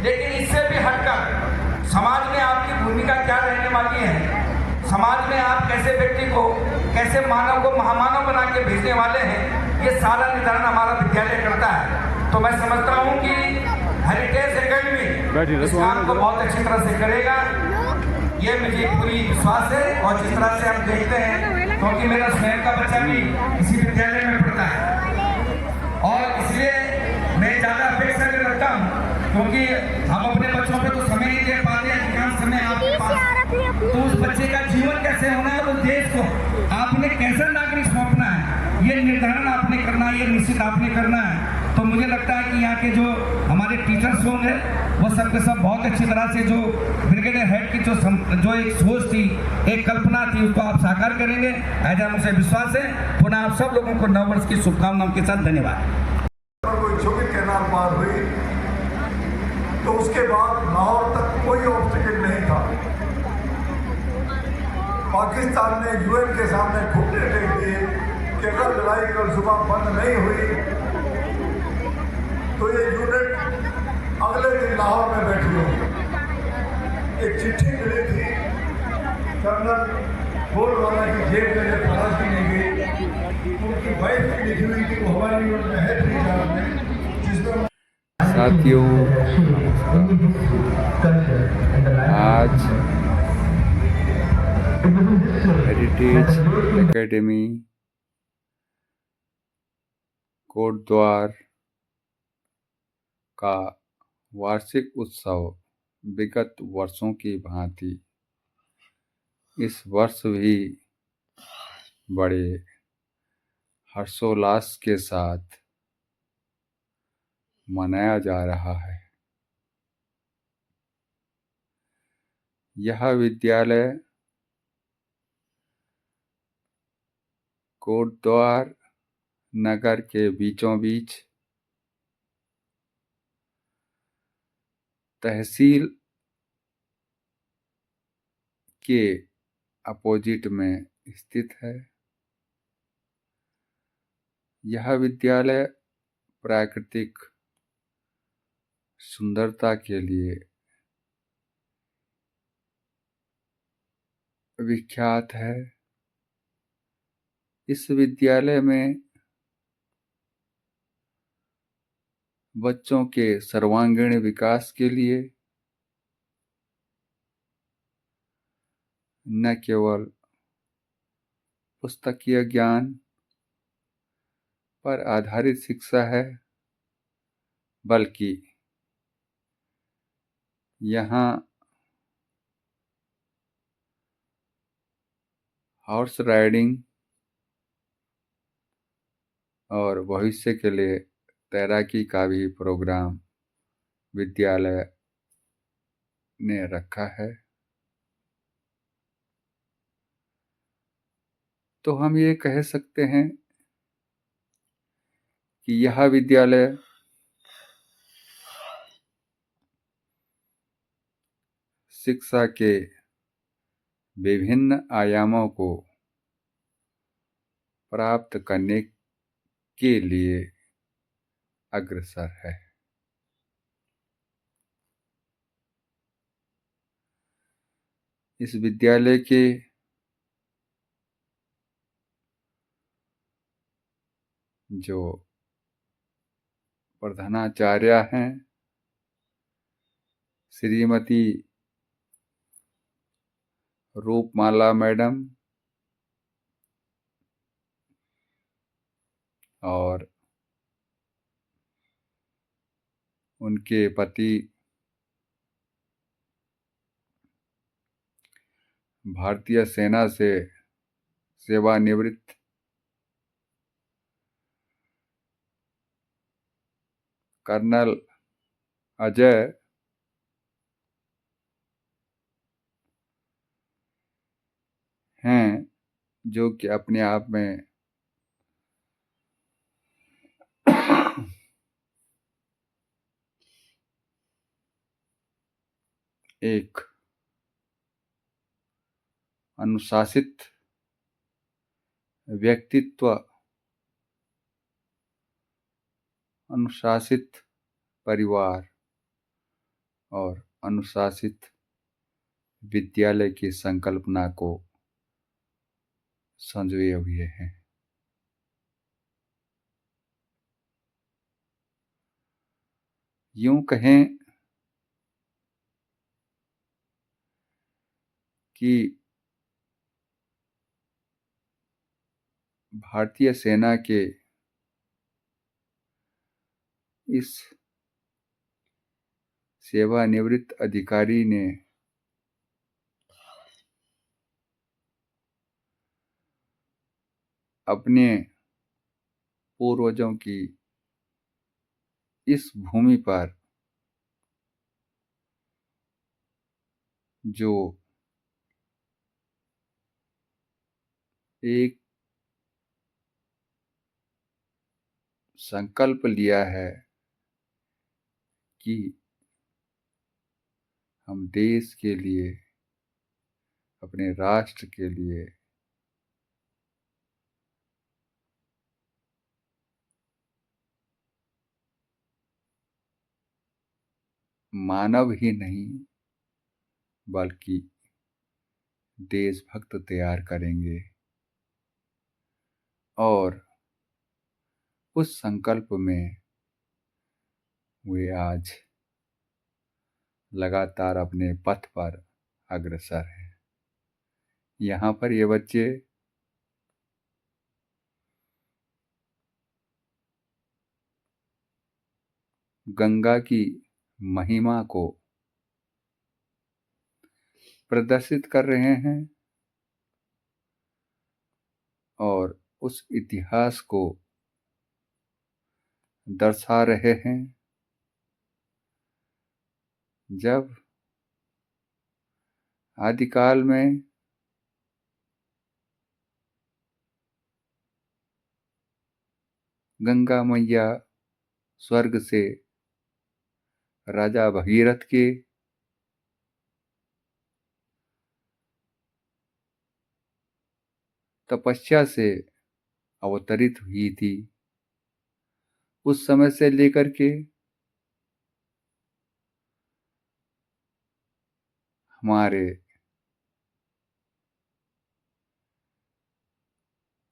लेकिन इससे भी हटकर समाज में आपकी भूमिका क्या रहने वाली है, समाज में आप कैसे व्यक्ति को, कैसे मानव को महामानव बना के भेजने वाले हैं, ये सारा निर्धारण हमारा विद्यालय करता है। तो मैं समझता हूँ कि हेरिटेज एकेडमी इस काम को बहुत अच्छी तरह से करेगा, ये मुझे पूरी विश्वास है। और जिस तरह से हम देखते हैं, क्योंकि मेरा स्वयं का बच्चा भी इसी विद्यालय में पढ़ता है और इसलिए मैं ज़्यादा अपेक्षा नहीं रखता हूँ, क्योंकि हम अपने बच्चों पे तो समय नहीं दे पाते, अधिकांश समय आपके पास, तो उस बच्चे का जीवन कैसे होना है, उस देश को आपने कैसा नागरिक सौंपना है, ये निर्धारण आपने करना है, ये निश्चित आपने करना है। तो मुझे लगता है कि यहाँ के जो हमारे टीचर्स होंगे वो सब के सब बहुत अच्छी तरह से जो ब्रिगेडियर हेड की जो एक सोच थी, एक कल्पना थी, उसको आप साकार करेंगे, ऐसा मुझे विश्वास है। पुनः आप सब लोगों को नव वर्ष की शुभकामनाओं के साथ धन्यवाद। कोई छोटी कैनाल पार हुई तो उसके बाद लाहौर तक कोई ऑब्स्टिकल नहीं था। पाकिस्तान ने यूएन के सामने घुटने टेक दिए कि अगर लड़ाई कल सुबह बंद नहीं हुई तो ये यूनिट अगले दिन लाहौर में बैठी होगी। एक चिट्ठी मिली थी कर्नल गोलवाला की जेब में तलाश की नहीं गई, उनकी वाइफ की लिखी हुई थी, वो हमारी यूनिट में है पंजाब में, जिसमें साथियों आज हेरिटेज एकेडमी कोटद्वार का वार्षिक उत्सव विगत वर्षों की भांति इस वर्ष भी बड़े हर्षोल्लास के साथ मनाया जा रहा है। यह विद्यालय कोटद्वार नगर के बीचों बीच तहसील के अपोजिट में स्थित है। यह विद्यालय प्राकृतिक सुंदरता के लिए विख्यात है। इस विद्यालय में बच्चों के सर्वांगीण विकास के लिए न केवल पुस्तकीय ज्ञान पर आधारित शिक्षा है, बल्कि यहाँ हॉर्स राइडिंग और भविष्य के लिए तैराकी का भी प्रोग्राम विद्यालय ने रखा है। तो हम ये कह सकते हैं कि यह विद्यालय शिक्षा के विभिन्न आयामों को प्राप्त करने के लिए अग्रसर है। इस विद्यालय के जो प्रधानाचार्य हैं श्रीमती रूपमाला मैडम और उनके पति भारतीय सेना से सेवानिवृत्त कर्नल अजय हैं, जो कि अपने आप में एक अनुशासित व्यक्तित्व, अनुशासित परिवार और अनुशासित विद्यालय की संकल्पना को संजोए हुए हैं। यूं कहें कि भारतीय सेना के इस सेवानिवृत्त अधिकारी ने अपने पूर्वजों की इस भूमि पर जो एक संकल्प लिया है कि हम देश के लिए, अपने राष्ट्र के लिए मानव ही नहीं बल्कि देशभक्त तैयार करेंगे, और उस संकल्प में वे आज लगातार अपने पथ पर अग्रसर हैं। यहाँ पर ये बच्चे गंगा की महिमा को प्रदर्शित कर रहे हैं और उस इतिहास को दर्शा रहे हैं जब आदिकाल में गंगा मैया स्वर्ग से राजा भगीरथ के तपस्या से अवतरित हुई थी। उस समय से लेकर के हमारे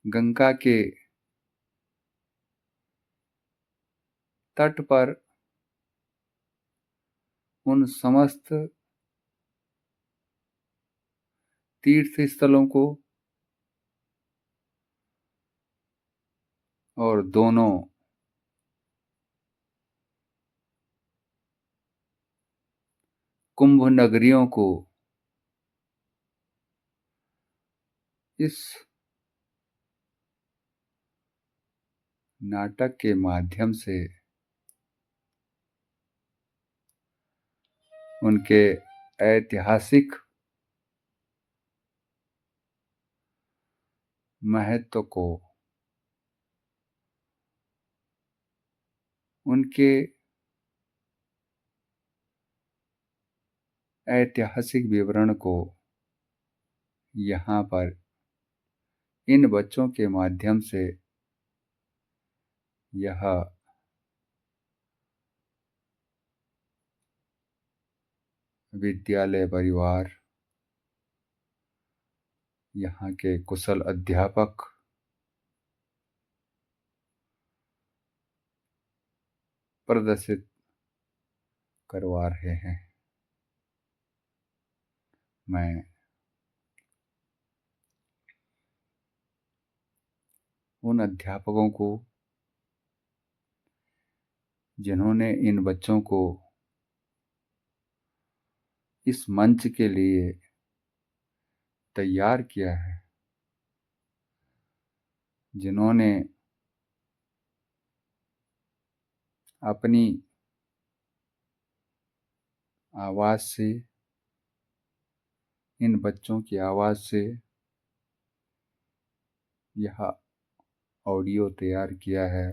गंगा के तट पर उन समस्त तीर्थ स्थलों को और दोनों कुंभ नगरियों को इस नाटक के माध्यम से उनके ऐतिहासिक महत्व को, उनके ऐतिहासिक विवरण को यहाँ पर इन बच्चों के माध्यम से यह विद्यालय परिवार, यहाँ के कुशल अध्यापक प्रदर्शित करवा रहे हैं। मैं उन अध्यापकों को जिन्होंने इन बच्चों को इस मंच के लिए तैयार किया है, जिन्होंने अपनी आवाज़ से, इन बच्चों की आवाज़ से यह ऑडियो तैयार किया है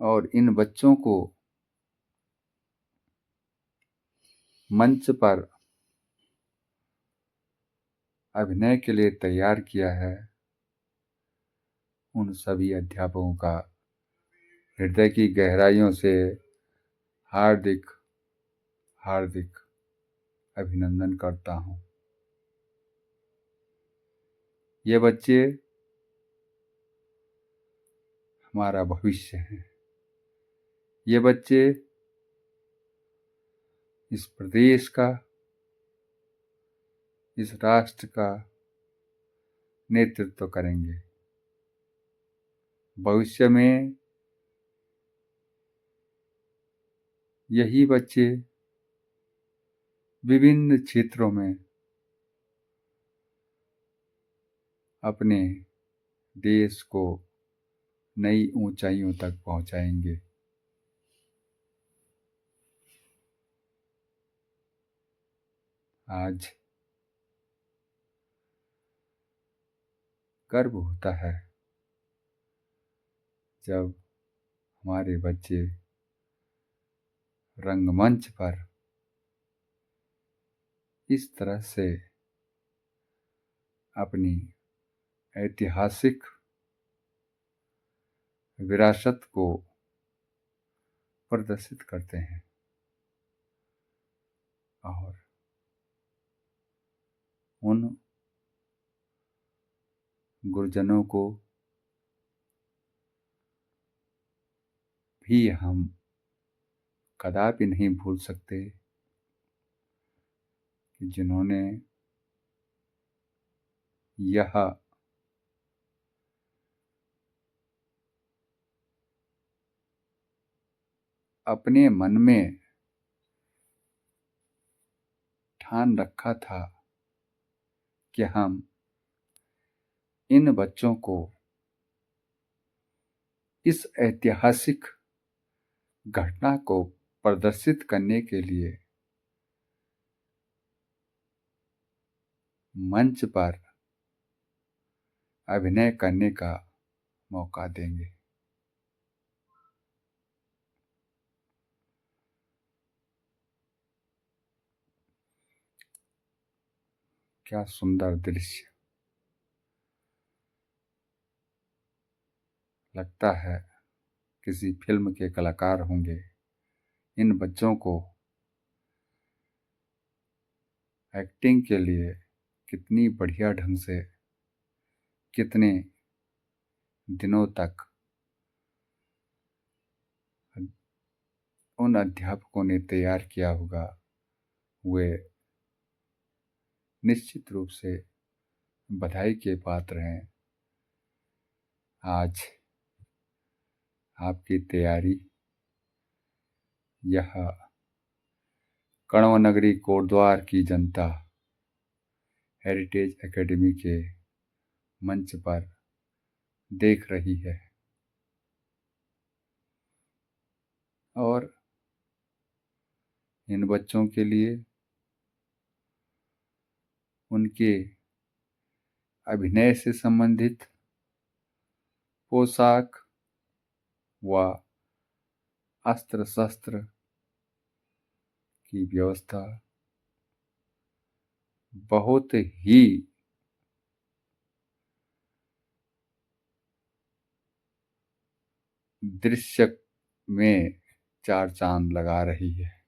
और इन बच्चों को मंच पर अभिनय के लिए तैयार किया है, उन सभी अध्यापकों का हृदय की गहराइयों से हार्दिक हार्दिक अभिनंदन करता हूँ। ये बच्चे हमारा भविष्य हैं। ये बच्चे इस प्रदेश का, इस राष्ट्र का नेतृत्व करेंगे। भविष्य में यही बच्चे विभिन्न क्षेत्रों में अपने देश को नई ऊंचाइयों तक पहुंचाएंगे। आज गर्व होता है जब हमारे बच्चे रंगमंच पर इस तरह से अपनी ऐतिहासिक विरासत को प्रदर्शित करते हैं और उन गुरुजनों को भी हम कदापि नहीं भूल सकते कि जिन्होंने यह अपने मन में ठान रखा था कि हम इन बच्चों को इस ऐतिहासिक घटना को प्रदर्शित करने के लिए मंच पर अभिनय करने का मौका देंगे। क्या सुंदर दृश्य! लगता है किसी फिल्म के कलाकार होंगे। इन बच्चों को एक्टिंग के लिए कितनी बढ़िया ढंग से कितने दिनों तक उन अध्यापकों ने तैयार किया होगा, वे निश्चित रूप से बधाई के पात्र हैं। आज आपकी तैयारी यह कण्व नगरी कोटद्वार की जनता हेरिटेज एकेडमी के मंच पर देख रही है और इन बच्चों के लिए उनके अभिनय से संबंधित पोशाक व अस्त्र शस्त्र की व्यवस्था बहुत ही दृश्य में चार चांद लगा रही है।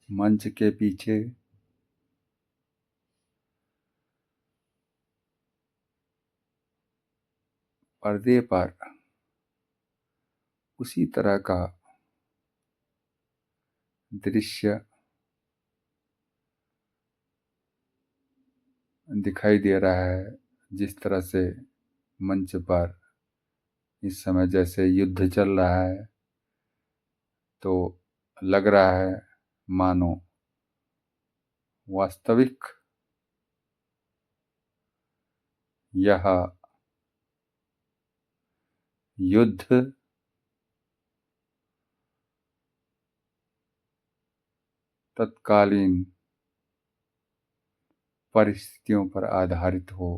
मंच के पीछे पर्दे पर उसी तरह का दृश्य दिखाई दे रहा है, जिस तरह से मंच पर इस समय जैसे युद्ध चल रहा है, तो लग रहा है मानो वास्तविक यह युद्ध तत्कालीन परिस्थितियों पर आधारित हो।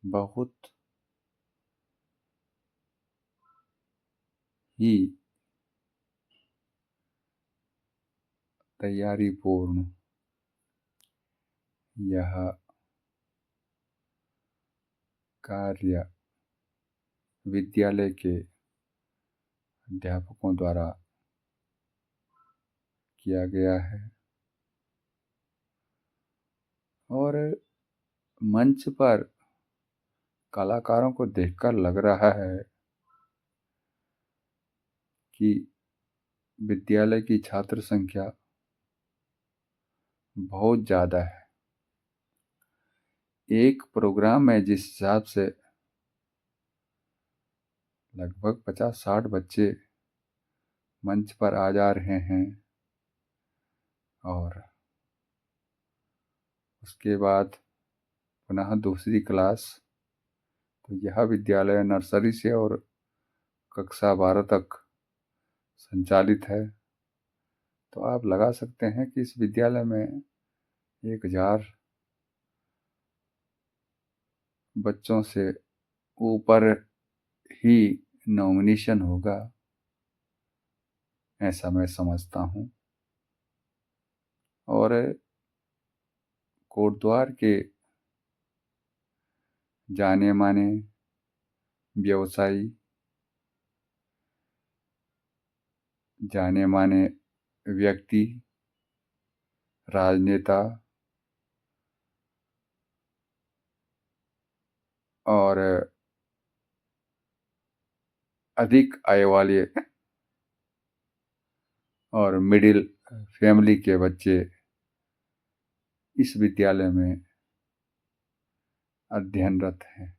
बहुत ही तैयारी पूर्ण यह कार्य विद्यालय के अध्यापकों द्वारा किया गया है और मंच पर कलाकारों को देखकर लग रहा है कि विद्यालय की छात्र संख्या बहुत ज़्यादा है। एक प्रोग्राम में जिस हिसाब से लगभग 50-60 बच्चे मंच पर आ जा रहे हैं और उसके बाद पुनः दूसरी क्लास, तो यह विद्यालय नर्सरी से और कक्षा 12 तक संचालित है। तो आप लगा सकते हैं कि इस विद्यालय में 1000 बच्चों से ऊपर ही नॉमिनेशन होगा, ऐसा मैं समझता हूँ। और कोटद्वार के जाने माने व्यवसायी, जाने माने व्यक्ति, राजनेता और अधिक आय वाले और मिडिल फैमिली के बच्चे इस विद्यालय में अध्ययनरत हैं।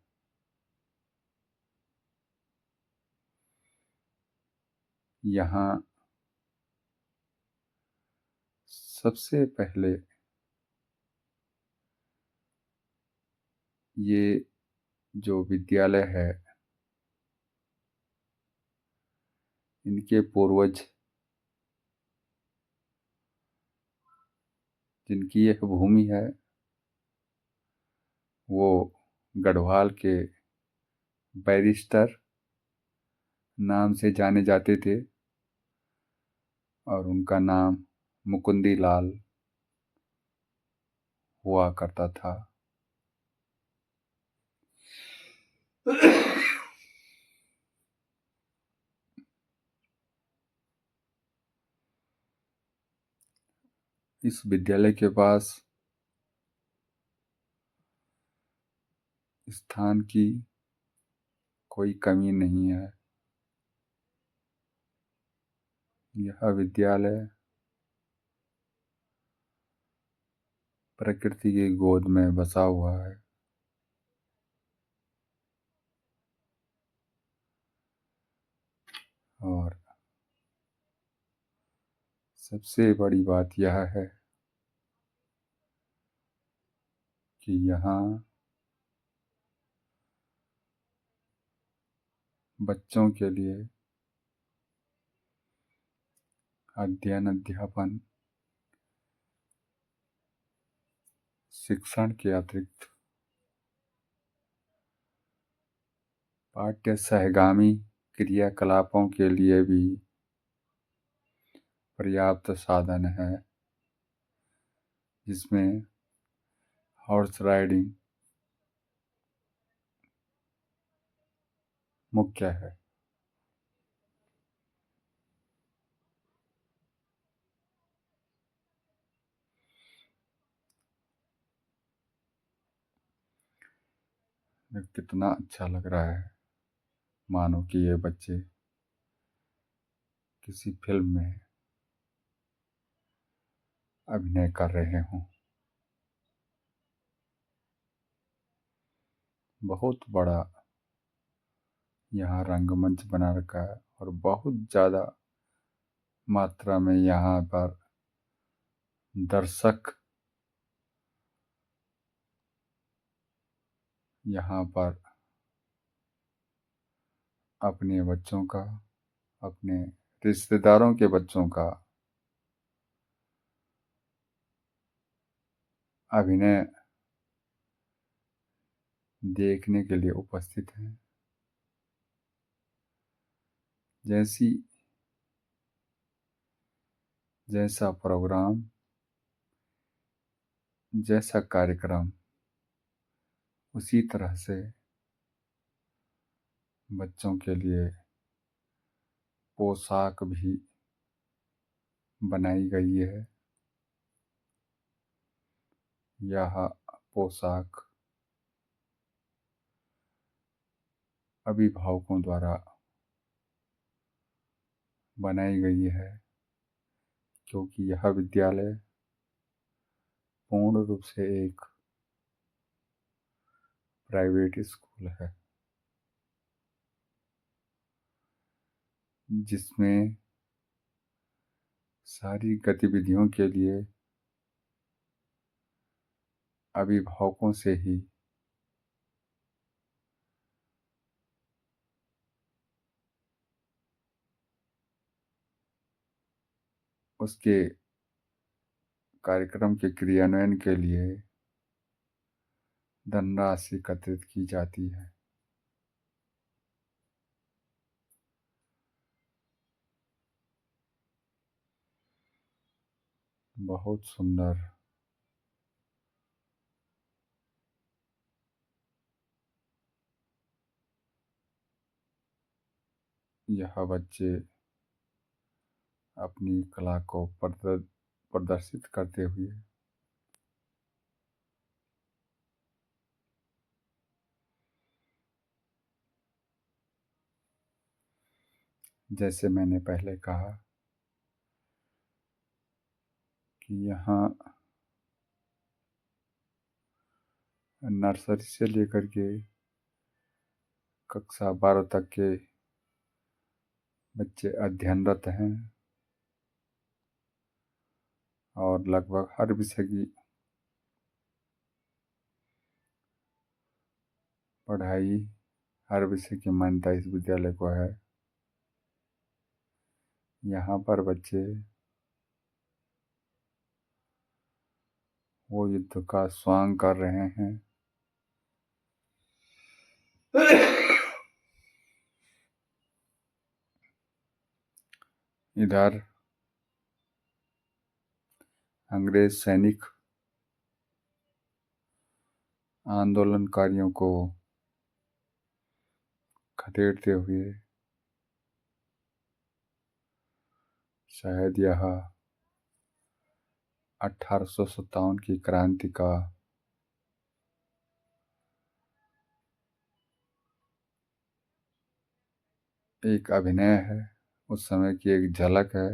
यहाँ सबसे पहले ये जो विद्यालय है, इनके पूर्वज जिनकी यह भूमि है वो गढ़वाल के बैरिस्टर नाम से जाने जाते थे और उनका नाम मुकुंदी लाल हुआ करता था। इस विद्यालय के पास स्थान की कोई कमी नहीं है। यह विद्यालय प्रकृति की गोद में बसा हुआ है और सबसे बड़ी बात यह है कि यहाँ बच्चों के लिए अध्ययन, अध्यापन, शिक्षण के अतिरिक्त पाठ्य सहगामी क्रियाकलापों के लिए भी पर्याप्त साधन है, जिसमें हॉर्स राइडिंग मुख्य है। कितना अच्छा लग रहा है, मानो कि ये बच्चे किसी फिल्म में अभिनय कर रहे हों। बहुत बड़ा यहाँ रंगमंच बना रखा है और बहुत ज़्यादा मात्रा में यहाँ पर दर्शक यहाँ पर अपने बच्चों का, अपने रिश्तेदारों के बच्चों का अभिनय देखने के लिए उपस्थित हैं। जैसा प्रोग्राम, जैसा कार्यक्रम, उसी तरह से बच्चों के लिए पोशाक भी बनाई गई है। यह पोशाक अभिभावकों द्वारा बनाई गई है, क्योंकि यह विद्यालय पूर्ण रूप से एक प्राइवेट स्कूल है, जिसमें सारी गतिविधियों के लिए अभिभावकों से ही उसके कार्यक्रम के क्रियान्वयन के लिए धनराशि एकत्रित की जाती है। बहुत सुंदर यह बच्चे अपनी कला को प्रदर्शित करते हुए जैसे मैंने पहले कहा कि यहाँ नर्सरी से लेकर के कक्षा 12 तक के बच्चे अध्ययनरत हैं और लगभग हर विषय की पढ़ाई, हर विषय की मान्यता इस विद्यालय को है। यहाँ पर बच्चे वो युद्ध का स्वांग कर रहे हैं। इधर अंग्रेज सैनिक आंदोलनकारियों को खदेड़ते हुए, शायद यह 1857 की क्रांति का एक अभिनय है, उस समय की एक झलक है।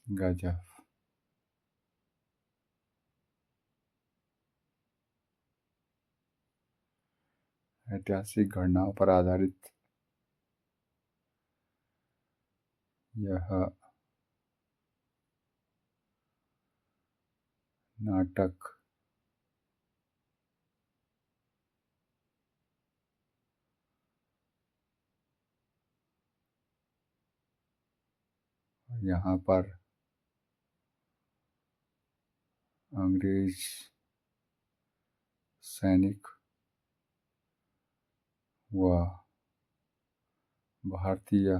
गजब। ऐतिहासिक घटनाओं पर आधारित यह नाटक यहाँ पर अंग्रेज सैनिक व भारतीय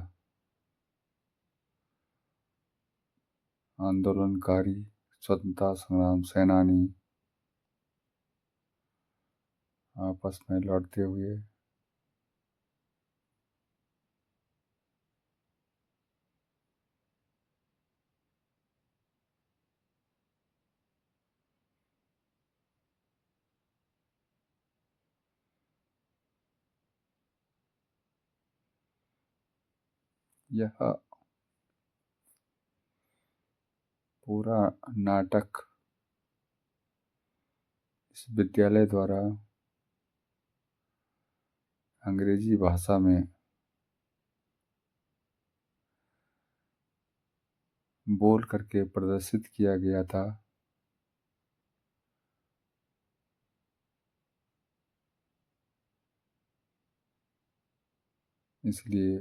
आंदोलनकारी स्वतंत्रता संग्राम सेनानी आपस में लड़ते हुए यह पूरा नाटक इस विद्यालय द्वारा अंग्रेजी भाषा में बोल करके प्रदर्शित किया गया था। इसलिए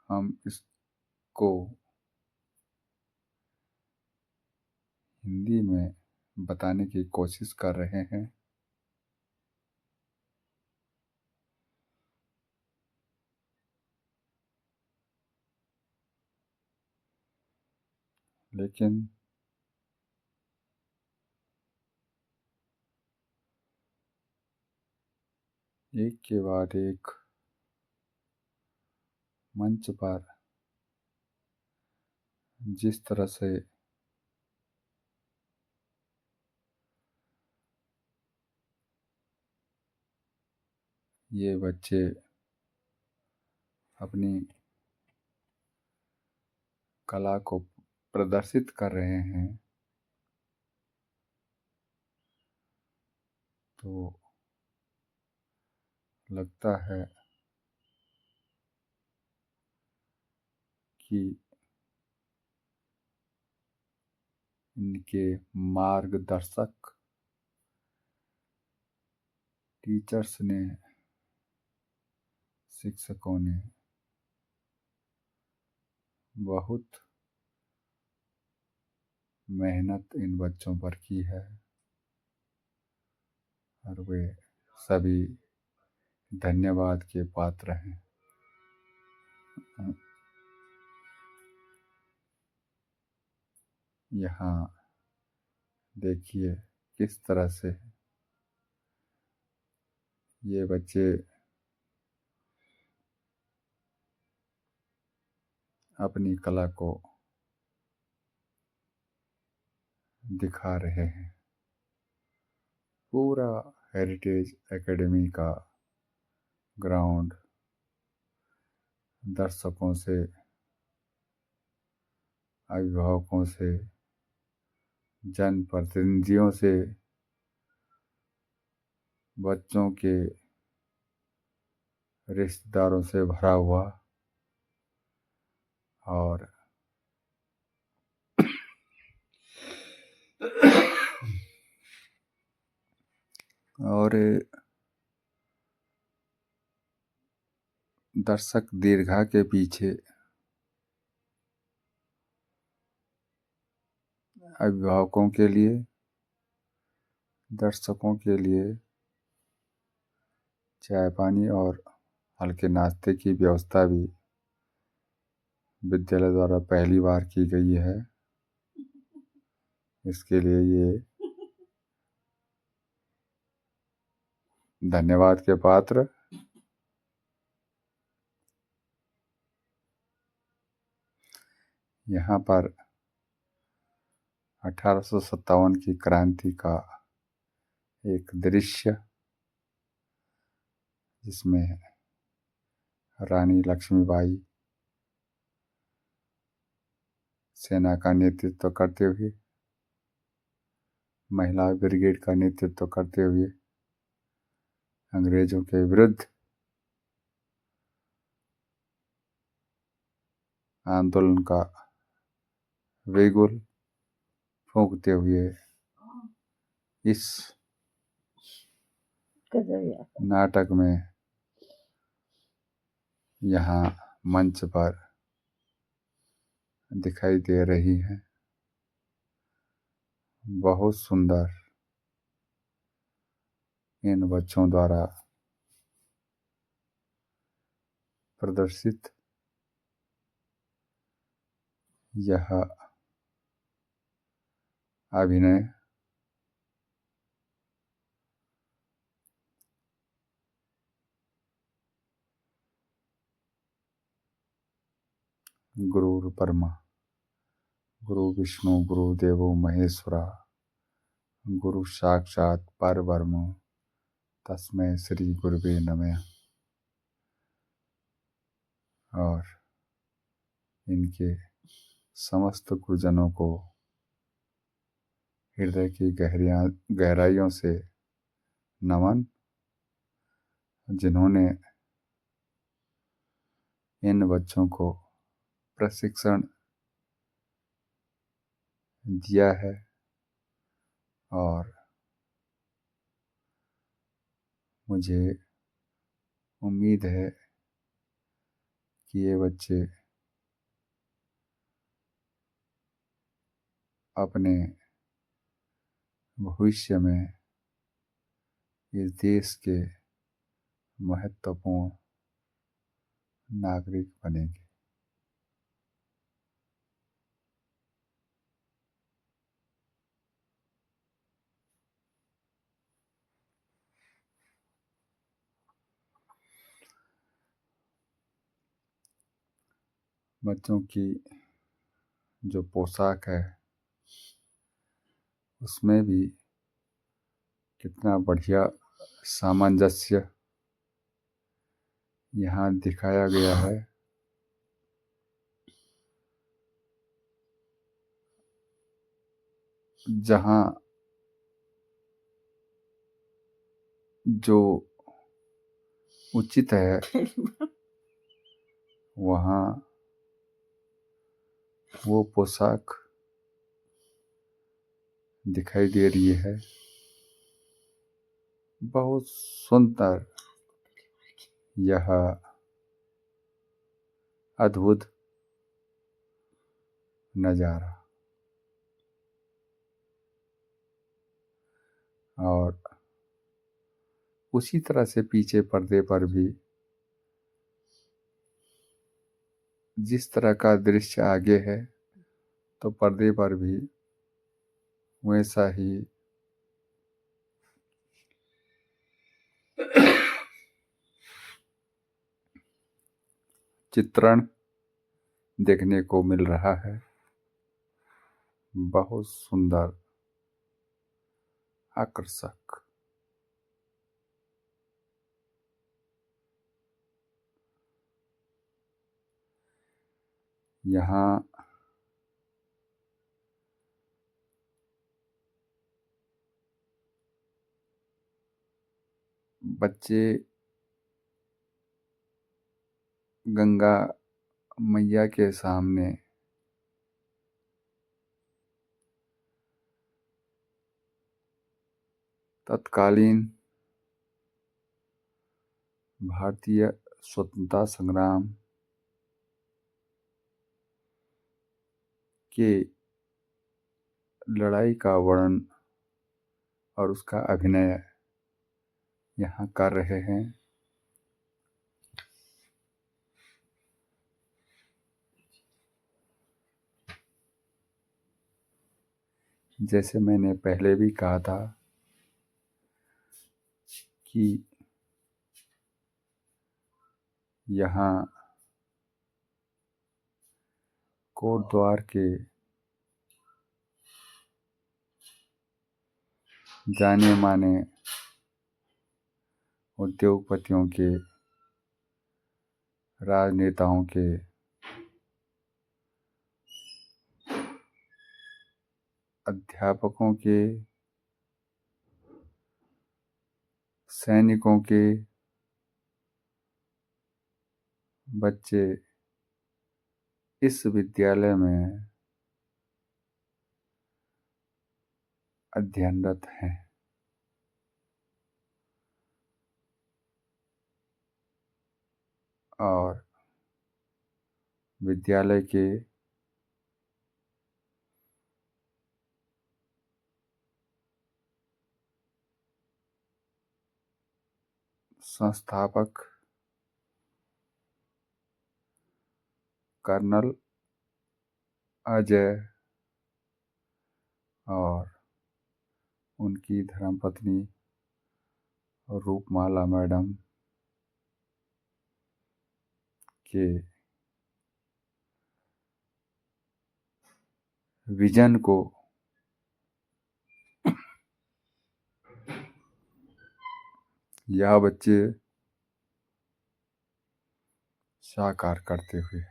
हम इसको हिंदी में बताने की कोशिश कर रहे हैं। लेकिन एक के बाद एक मंच पर जिस तरह से ये बच्चे अपनी कला को प्रदर्शित कर रहे हैं, तो लगता है कि इनके मार्गदर्शक टीचर्स ने, शिक्षकों ने बहुत मेहनत इन बच्चों पर की है और वे सभी धन्यवाद के पात्र हैं। यहाँ देखिए किस तरह से ये बच्चे अपनी कला को दिखा रहे हैं। पूरा हेरिटेज एकेडमी का ग्राउंड दर्शकों से, अभिभावकों से, जनप्रतिनिधियों से, बच्चों के रिश्तेदारों से भरा हुआ और दर्शक दीर्घा के पीछे अभिभावकों के लिए, दर्शकों के लिए चाय पानी और हल्के नाश्ते की व्यवस्था भी विद्यालय द्वारा पहली बार की गई है। इसके लिए ये धन्यवाद के पात्र। यहाँ पर 1857 की क्रांति का एक दृश्य, जिसमें रानी लक्ष्मीबाई सेना का नेतृत्व करते हुए, महिला ब्रिगेड का नेतृत्व करते हुए अंग्रेजों के विरुद्ध आंदोलन का बिगुल फूंकते हुए इस नाटक में यहाँ मंच पर दिखाई दे रही है। बहुत सुंदर इन बच्चों द्वारा प्रदर्शित यह अभिनय गुरु ब्रह्मा गुरु विष्णु गुरु देवो महेश्वरा गुरु साक्षात परब्रह्म तस्मै श्री गुरुवे नमः। और इनके समस्त गुरुजनों को हृदय की गहराइयों से नमन, जिन्होंने इन बच्चों को प्रशिक्षण दिया है और मुझे उम्मीद है कि ये बच्चे अपने भविष्य में इस देश के महत्वपूर्ण नागरिक बनेंगे। बच्चों की जो पोशाक है उसमें भी कितना बढ़िया सामंजस्य यहाँ दिखाया गया है। जहाँ जो उचित है वहाँ वो पोशाक दिखाई दे रही है। बहुत सुंदर यह अद्भुत नज़ारा। और उसी तरह से पीछे पर्दे पर भी जिस तरह का दृश्य आगे है तो पर्दे पर भी वैसा ही चित्रण देखने को मिल रहा है। बहुत सुंदर, आकर्षक। यहाँ बच्चे गंगा मैया के सामने तत्कालीन भारतीय स्वतंत्रता संग्राम के लड़ाई का वर्णन और उसका अभिनय यहाँ कर रहे हैं। जैसे मैंने पहले भी कहा था कि यहाँ कोटद्वार के जाने माने उद्योगपतियों के, राजनेताओं के, अध्यापकों के, सैनिकों के बच्चे इस विद्यालय में अध्ययनरत हैं। और विद्यालय के संस्थापक कर्नल अजय और उनकी धर्मपत्नी रूपमाला मैडम के विजन को यह बच्चे साकार करते हुए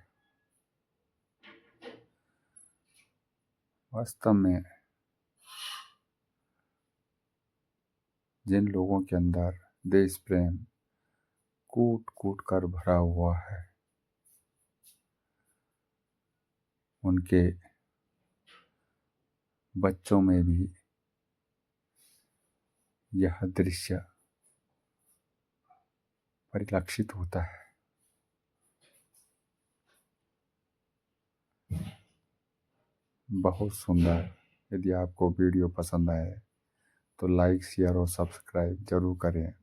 वास्तव में जिन लोगों के अंदर देश प्रेम कूट कूट कर भरा हुआ है, उनके बच्चों में भी यह दृश्य परिलक्षित होता है। बहुत सुंदर यदि आपको वीडियो पसंद आए तो लाइक शेयर और सब्सक्राइब जरूर करें।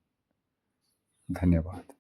धन्यवाद।